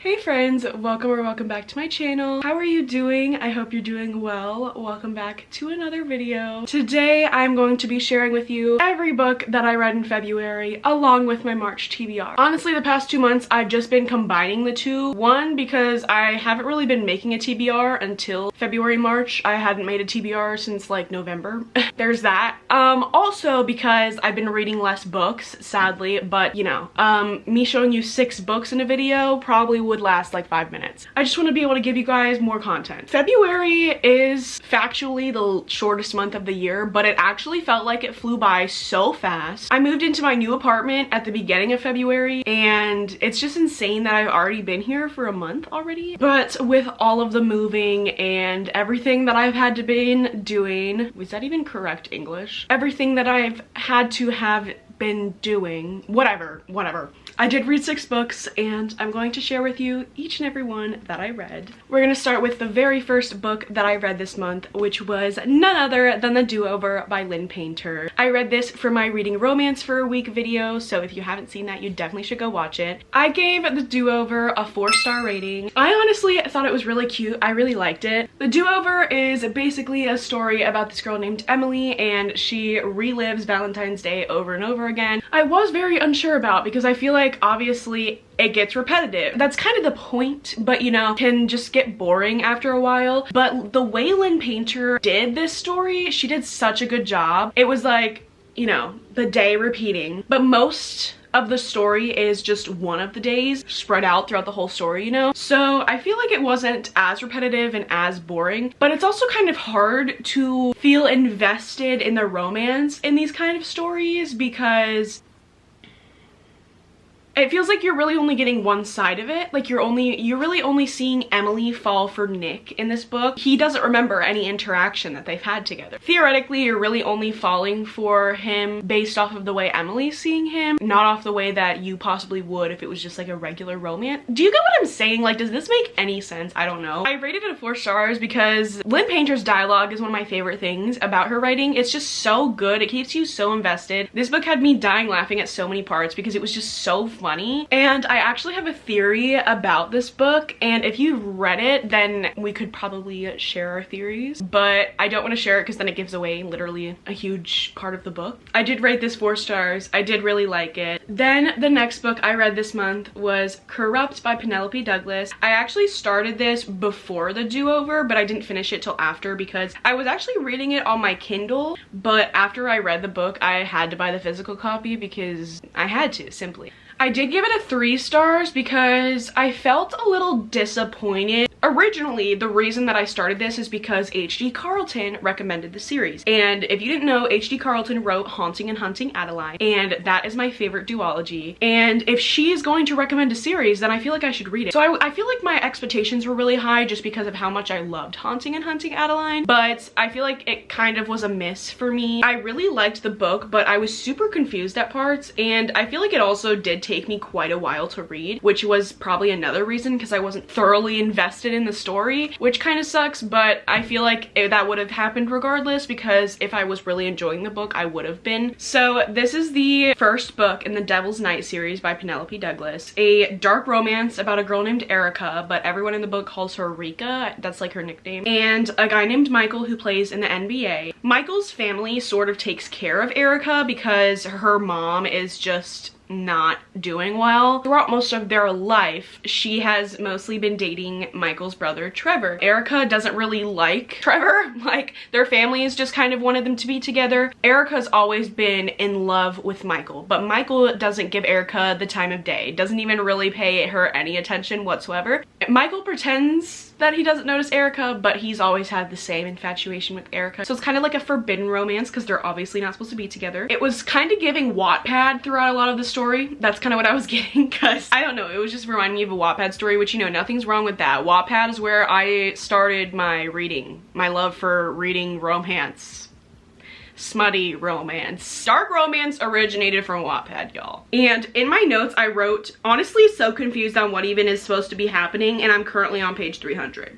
Hey friends, welcome back to my channel. How are you doing? I hope you're doing well. Welcome back to another video. Today I'm going to be sharing with you every book that I read in February along with my March TBR. Honestly, the past 2 months I've just been combining the two. One, because I haven't really been making a TBR until February, March. I hadn't made a TBR since like November. There's that. Also because I've been reading less books, sadly, but you know, me showing you 6 books in a video probably would last like 5 minutes. I just want to be able to give you guys more content. February is factually the shortest month of the year, but it actually felt like it flew by so fast. I moved into my new apartment at the beginning of February, and it's just insane that I've already been here for a month already. But with all of the moving and everything that I've had to been doing, was that even correct English? Everything that I've had to have been doing, whatever. I did read 6 books, and I'm going to share with you each and every one that I read. We're gonna start with the very first book that I read this month, which was none other than The Do-Over by Lynn Painter. I read this for my Reading Romance for a Week video, so if you haven't seen that, you definitely should go watch it. I gave The Do-Over a 4-star rating. I honestly thought it was really cute. I really liked it. The Do-Over is basically a story about this girl named Emily, and she relives Valentine's Day over and over again. I was very unsure about, because I feel like obviously it gets repetitive. That's kind of the point, but you know, can just get boring after a while. But the way Lynn Painter did this story, she did such a good job. It was like, you know, the day repeating, but most of the story is just one of the days spread out throughout the whole story, you know? So I feel like it wasn't as repetitive and as boring, but it's also kind of hard to feel invested in the romance in these kind of stories, because it feels like you're really only getting one side of it. Like you're really only seeing Emily fall for Nick in this book. He doesn't remember any interaction that they've had together. Theoretically, you're really only falling for him based off of the way Emily's seeing him, not off the way that you possibly would if it was just like a regular romance. Do you get what I'm saying? Like, does this make any sense? I don't know. I rated it a 4 stars because Lynn Painter's dialogue is one of my favorite things about her writing. It's just so good. It keeps you so invested. This book had me dying laughing at so many parts because it was just so funny. And I actually have a theory about this book, and if you've read it, then we could probably share our theories, but I don't want to share it because then it gives away literally a huge part of the book. I did rate this 4 stars. I did really like it. Then the next book I read this month was Corrupt by Penelope Douglas. I actually started this before The Do-Over, but I didn't finish it till after because I was actually reading it on my Kindle, but after I read the book, I had to buy the physical copy because I had to, simply. I did give it a 3 stars because I felt a little disappointed. Originally, the reason that I started this is because H.D. Carlton recommended the series. And if you didn't know, H.D. Carlton wrote Haunting and Hunting Adeline, and that is my favorite duology. And if she is going to recommend a series, then I feel like I should read it. So I feel like my expectations were really high just because of how much I loved Haunting and Hunting Adeline, but I feel like it kind of was a miss for me. I really liked the book, but I was super confused at parts, and I feel like it also did take me quite a while to read, which was probably another reason because I wasn't thoroughly invested in the story, which kind of sucks, but I feel like that would have happened regardless because if I was really enjoying the book, I would have been. So this is the first book in the Devil's Night series by Penelope Douglas, a dark romance about a girl named Erica, but everyone in the book calls her Rika, that's like her nickname, and a guy named Michael who plays in the NBA. Michael's family sort of takes care of Erica because her mom is just not doing well. Throughout most of their life, she has mostly been dating Michael's brother, Trevor. Erica doesn't really like Trevor. Like, their families just kind of wanted them to be together. Erica's always been in love with Michael, but Michael doesn't give Erica the time of day, doesn't even really pay her any attention whatsoever. Michael pretends that he doesn't notice Erica, but he's always had the same infatuation with Erica. So it's kind of like a forbidden romance because they're obviously not supposed to be together. It was kind of giving Wattpad throughout a lot of the story. That's kind of what I was getting because, I don't know, it was just reminding me of a Wattpad story, which, you know, nothing's wrong with that. Wattpad is where I started my reading, my love for reading romance. Smutty romance. Dark romance originated from Wattpad, y'all. And in my notes, I wrote, honestly so confused on what even is supposed to be happening, and I'm currently on page 300.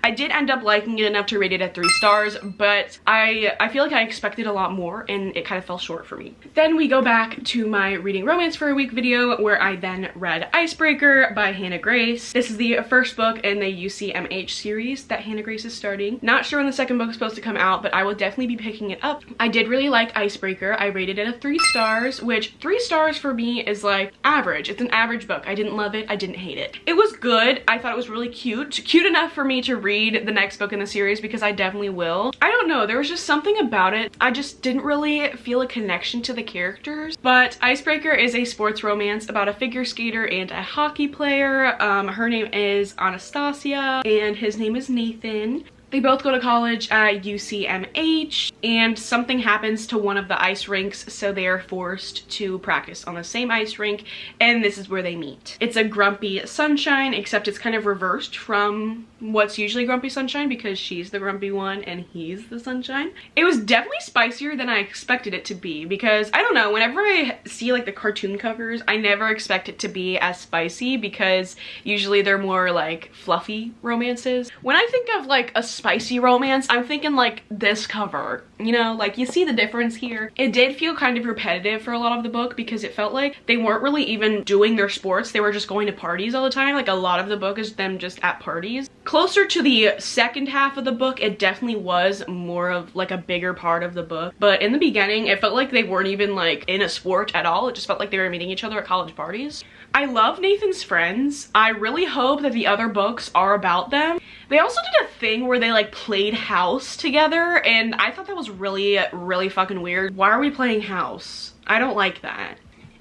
I did end up liking it enough to rate it at 3 stars, but I feel like I expected a lot more and it kind of fell short for me. Then we go back to my reading romance for a week video where I then read Icebreaker by Hannah Grace. This is the first book in the UCMH series that Hannah Grace is starting. Not sure when the second book is supposed to come out, but I will definitely be picking it up. I did really like Icebreaker. I rated it at 3 stars, which 3 stars for me is like average. It's an average book. I didn't love it. I didn't hate it. It was good. I thought it was really cute. Cute enough for me to read the next book in the series because I definitely will. I don't know. There was just something about it. I just didn't really feel a connection to the characters. But Icebreaker is a sports romance about a figure skater and a hockey player. Her name is Anastasia and his name is Nathan. They both go to college at UCMH and something happens to one of the ice rinks, so they are forced to practice on the same ice rink, and this is where they meet. It's a Grumpy Sunshine, except it's kind of reversed from what's usually Grumpy Sunshine because she's the grumpy one and he's the sunshine. It was definitely spicier than I expected it to be because, I don't know, whenever I see like the cartoon covers, I never expect it to be as spicy because usually they're more like fluffy romances. When I think of like a spicy romance, I'm thinking like this cover, you know, like you see the difference here. It did feel kind of repetitive for a lot of the book because it felt like they weren't really even doing their sports. They were just going to parties all the time. Like a lot of the book is them just at parties. Closer to the second half of the book, it definitely was more of like a bigger part of the book. But in the beginning, it felt like they weren't even like in a sport at all. It just felt like they were meeting each other at college parties. I love Nathan's friends. I really hope that the other books are about them. They also did a thing where they like played house together and I thought that was really fucking weird. Why are we playing house? I don't like that.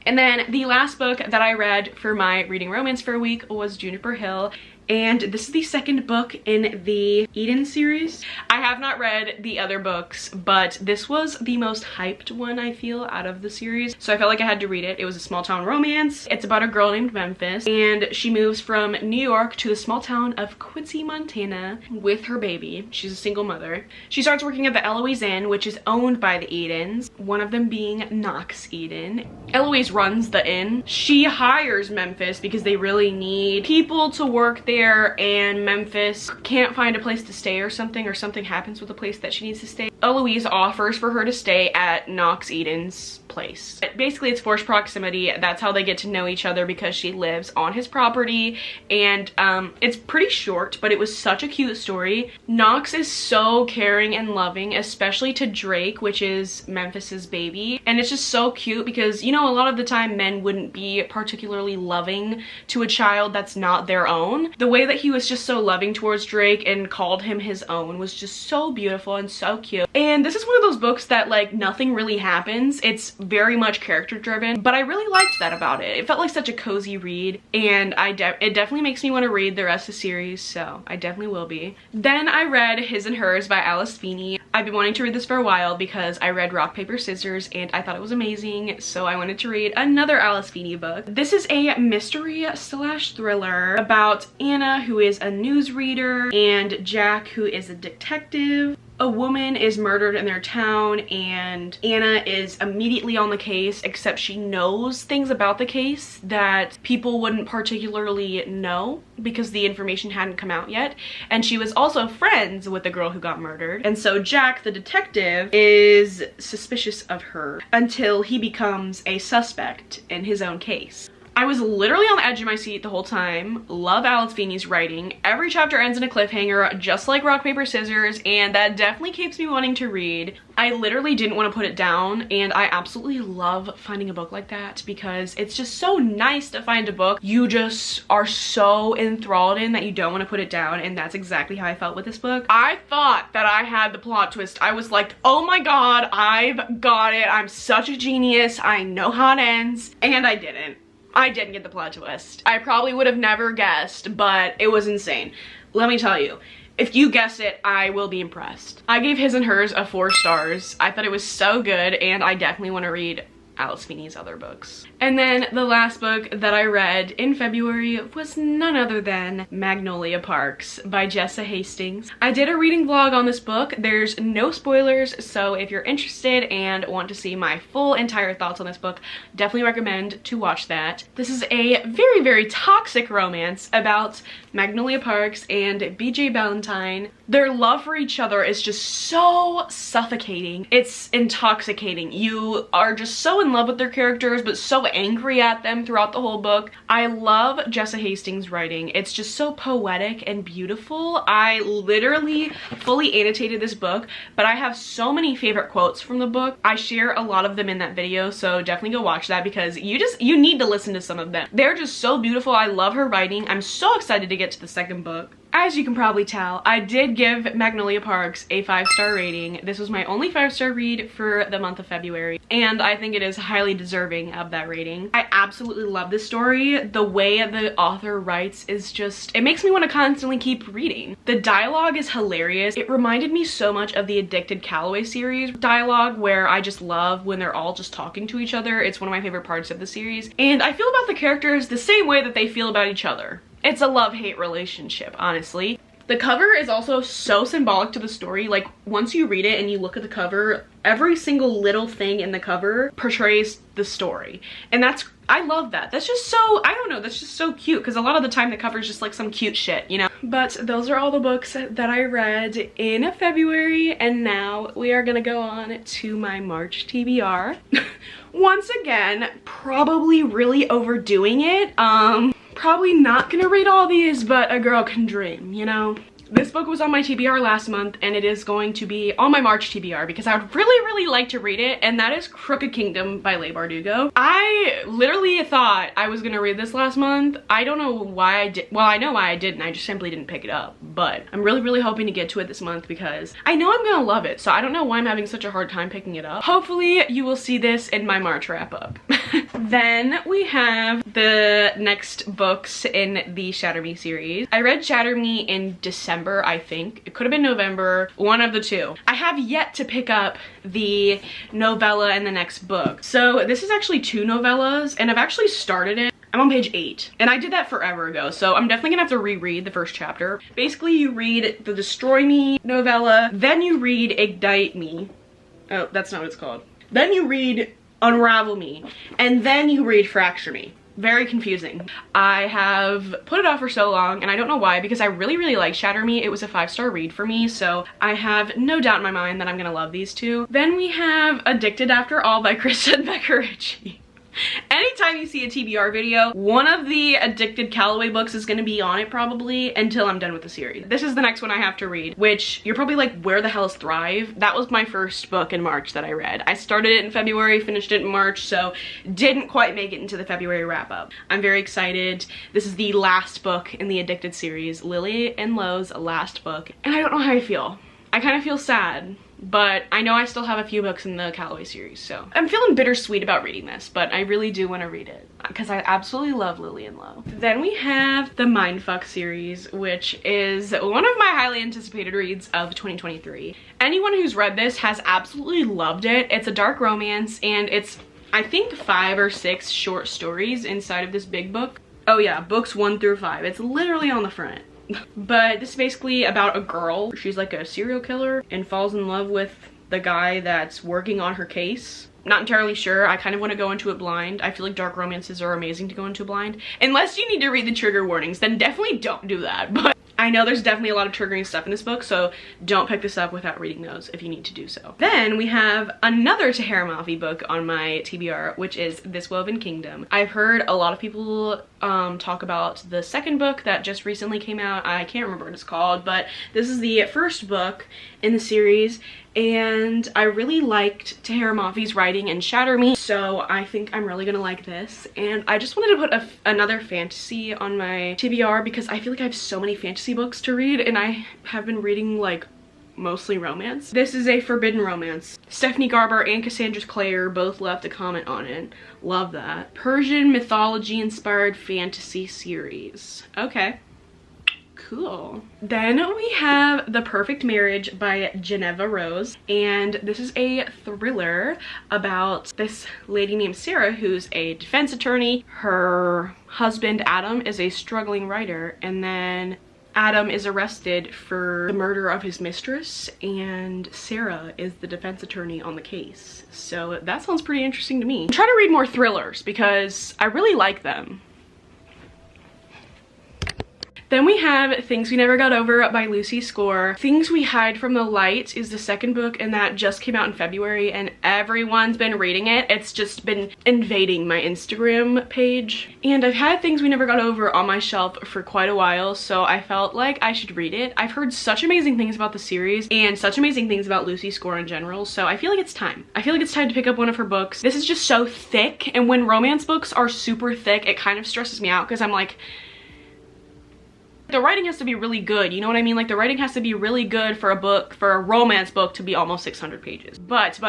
And then the last book that I read for my reading romance for a week was Juniper Hill. And this is the second book in the Eden series. I have not read the other books, but this was the most hyped one, I feel, out of the series. So I felt like I had to read it. It was a small town romance. It's about a girl named Memphis, and she moves from New York to the small town of Quincy, Montana with her baby. She's a single mother. She starts working at the Eloise Inn, which is owned by the Edens, one of them being Knox Eden. Eloise runs the inn. She hires Memphis because they really need people to work there, and Memphis can't find a place to stay or something happens with the place that she needs to stay. Eloise offers for her to stay at Knox Eden's place. Basically, it's forced proximity. That's how they get to know each other because she lives on his property, and it's pretty short, but it was such a cute story. Knox is so caring and loving, especially to Drake, which is Memphis's baby, and it's just so cute because, you know, a lot of the time men wouldn't be particularly loving to a child that's not their own. The way that he was just so loving towards Drake and called him his own was just so beautiful and so cute. And this is one of those books that like nothing really happens. It's very much character driven, but I really liked that about it. It felt like such a cozy read, and it definitely makes me want to read the rest of the series, so I definitely will be. Then I read His and Hers by Alice Feeney. I've been wanting to read this for a while because I read Rock, Paper, Scissors and I thought it was amazing, so I wanted to read another Alice Feeney book. This is a mystery / thriller about Anna, who is a newsreader, and Jack, who is a detective. A woman is murdered in their town and Anna is immediately on the case, except she knows things about the case that people wouldn't particularly know because the information hadn't come out yet. And she was also friends with the girl who got murdered. And so Jack, the detective, is suspicious of her until he becomes a suspect in his own case. I was literally on the edge of my seat the whole time. Love Alice Feeney's writing. Every chapter ends in a cliffhanger, just like Rock, Paper, Scissors, and that definitely keeps me wanting to read. I literally didn't want to put it down, and I absolutely love finding a book like that because it's just so nice to find a book you just are so enthralled in that you don't want to put it down, and that's exactly how I felt with this book. I thought that I had the plot twist. I was like, oh my god, I've got it. I'm such a genius. I know how it ends, and I didn't. I didn't get the plot twist. I probably would have never guessed, but it was insane. Let me tell you, if you guess it, I will be impressed. I gave His and Hers a 4 stars. I thought it was so good, and I definitely want to read Alice Feeney's other books. And then the last book that I read in February was none other than Magnolia Parks by Jessa Hastings. I did a reading vlog on this book. There's no spoilers, so if you're interested and want to see my full entire thoughts on this book, definitely recommend to watch that. This is a very, very toxic romance about Magnolia Parks and BJ Ballantyne. Their love for each other is just so suffocating. It's intoxicating. You are just so in love with their characters, but so angry at them throughout the whole book. I love Jessa Hastings' writing. It's just so poetic and beautiful. I literally fully annotated this book, but I have so many favorite quotes from the book. I share a lot of them in that video, so definitely go watch that because you need to listen to some of them. They're just so beautiful. I love her writing. I'm so excited to get to the second book. As you can probably tell, I did give Magnolia Parks a 5-star rating. This was my only 5-star read for the month of February, and I think it is highly deserving of that rating. I absolutely love this story. The way the author writes is just, it makes me want to constantly keep reading. The dialogue is hilarious. It reminded me so much of the Addicted Calloway series dialogue, where I just love when they're all just talking to each other. It's one of my favorite parts of the series, and I feel about the characters the same way that they feel about each other. It's a love-hate relationship, honestly. The cover is also so symbolic to the story. Like, once you read it and you look at the cover, every single little thing in the cover portrays the story. And I love that. That's just so, I don't know, that's just so cute, because a lot of the time the cover is just like some cute shit, you know? But those are all the books that I read in February, and now we are gonna go on to my March TBR. Once again, probably really overdoing it. Probably not gonna read all these, but a girl can dream, you know? This book was on my TBR last month, and it is going to be on my March TBR because I would really, really like to read it, and that is Crooked Kingdom by Leigh Bardugo. I literally thought I was gonna read this last month. I don't know why I did. Well, I know why I didn't. I just simply didn't pick it up, but I'm really, really hoping to get to it this month because I know I'm gonna love it, so I don't know why I'm having such a hard time picking it up. Hopefully, you will see this in my March wrap-up. Then we have the next books in the Shatter Me series. I read Shatter Me in December, I think. It could have been November, one of the two. I have yet to pick up the novella in the next book. So this is actually 2 novellas, and I've actually started it. I'm on page 8, and I did that forever ago, so I'm definitely gonna have to reread the first chapter. Basically, you read the Destroy Me novella, then you read Ignite Me. Oh, that's not what it's called. Then you read Unravel Me, and then you read Fracture Me. Very confusing. I have put it off for so long, and I don't know why, because I really, really like Shatter Me. It was a 5-star read for me, so I have no doubt in my mind that I'm gonna love these two. Then we have Addicted After All by Kristen Becker Ritchie. Anytime you see a TBR video, one of the Addicted Calloway books is gonna be on it probably until I'm done with the series. This is the next one I have to read, which you're probably like, where the hell is Thrive? That was my first book in March that I read. I started it in February, finished it in March, so didn't quite make it into the February wrap-up. I'm very excited. This is the last book in the Addicted series, Lily and Lo's last book, and I don't know how I feel. I kind of feel sad, but I know I still have a few books in the Calloway series, so I'm feeling bittersweet about reading this, but I really do want to read it because I absolutely love Lily and Lo. Then we have the Mindfuck series, which is one of my highly anticipated reads of 2023. Anyone who's read this has absolutely loved it. It's a dark romance, and it's, I think, 5 or 6 short stories inside of this big book. Oh yeah, books 1 through 5. It's literally on the front. But this is basically about a girl. She's like a serial killer and falls in love with the guy that's working on her case. Not entirely sure. I kind of want to go into it blind. I feel like dark romances are amazing to go into blind. Unless you need to read the trigger warnings, then definitely don't do that. But I know there's definitely a lot of triggering stuff in this book, so don't pick this up without reading those if you need to do so. Then we have another Tahereh Mafi book on my TBR, which is This Woven Kingdom. I've heard a lot of people talk about the second book that just recently came out. I can't remember what it's called, but this is the first book in the series, and I really liked Tahereh Mafi's writing in Shatter Me, so I think I'm really gonna like this. And I just wanted to put another fantasy on my TBR because I feel like I have so many fantasy books to read, and I have been reading like mostly romance. This is a forbidden romance. Stephanie Garber and Cassandra Clare both left a comment on it. Love that. Persian mythology inspired fantasy series. Okay. Cool. Then we have The Perfect Marriage by Geneva Rose, and this is a thriller about this lady named Sarah who's a defense attorney. Her husband Adam is a struggling writer, and then Adam is arrested for the murder of his mistress, and Sarah is the defense attorney on the case. So that sounds pretty interesting to me. I'm trying to read more thrillers because I really like them. Then we have Things We Never Got Over by Lucy Score. Things We Hide from the Light is the second book, and that just came out in February, and everyone's been reading it. It's just been invading my Instagram page. And I've had Things We Never Got Over on my shelf for quite a while, so I felt like I should read it. I've heard such amazing things about the series and such amazing things about Lucy Score in general, so I feel like it's time. I feel like it's time to pick up one of her books. This is just so thick, and when romance books are super thick, it kind of stresses me out because I'm like, the writing has to be really good, you know what I mean? Like, the writing has to be really good for a book, for a romance book to be almost 600 pages. But,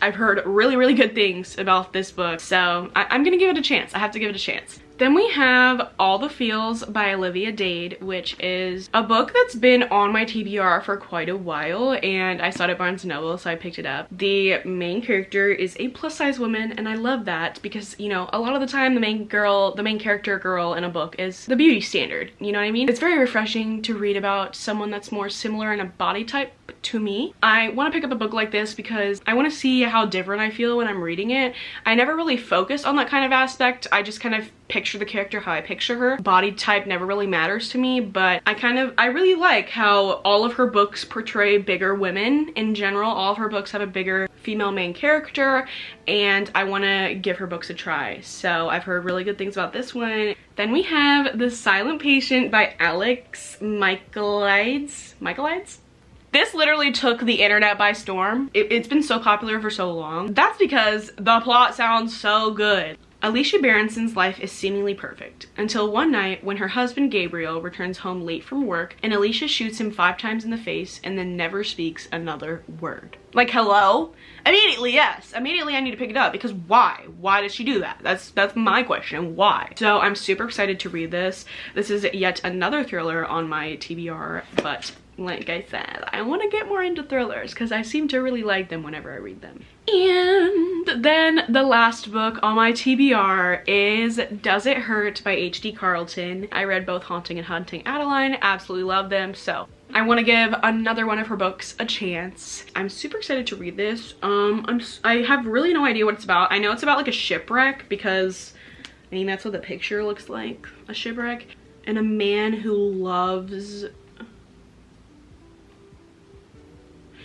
I've heard really good things about this book, so I'm gonna give it a chance. I have to give it a chance. Then we have All the Feels by Olivia Dade, which is a book that's been on my TBR for quite a while, and I saw it at Barnes & Noble, so I picked it up. The main character is a plus-size woman, and I love that because, you know, a lot of the time the main character girl in a book is the beauty standard, you know what I mean? It's very refreshing to read about someone that's more similar in a body type to me. I want to pick up a book like this because I want to see how different I feel when I'm reading it. I never really focus on that kind of aspect. I just kind of picture the character how I picture her. Body type never really matters to me, but I really like how all of her books portray bigger women in general. All of her books have a bigger female main character, and I want to give her books a try. So I've heard really good things about this one. Then we have The Silent Patient by Alex Michaelides. This literally took the internet by storm. It's been so popular for so long. That's because the plot sounds so good. Alicia Berenson's life is seemingly perfect until one night when her husband Gabriel returns home late from work and Alicia shoots him 5 times in the face and then never speaks another word. Like, hello? Immediately, yes. Immediately I need to pick it up because why? Why did she do that? That's my question. Why? So I'm super excited to read this. This is yet another thriller on my TBR, but like I said, I want to get more into thrillers because I seem to really like them whenever I read them. And then the last book on my TBR is Does It Hurt by H.D. Carlton. I read both Haunting and Hunting Adeline. Absolutely love them, so I want to give another one of her books a chance. I'm super excited to read this. I have really no idea what it's about. I know it's about like a shipwreck because, I mean, that's what the picture looks like, a shipwreck. And a man who loves...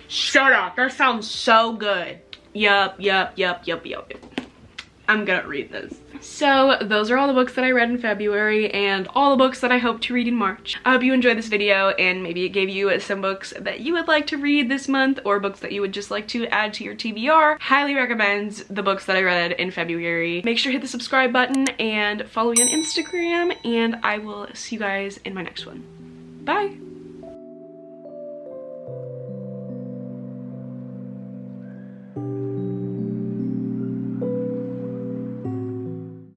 Shut up, that sounds so good. Yup. I'm gonna read this. So those are all the books that I read in February and all the books that I hope to read in March. I hope you enjoyed this video and maybe it gave you some books that you would like to read this month or books that you would just like to add to your TBR. Highly recommend the books that I read in February. Make sure to hit the subscribe button and follow me on Instagram, and I will see you guys in my next one. Bye!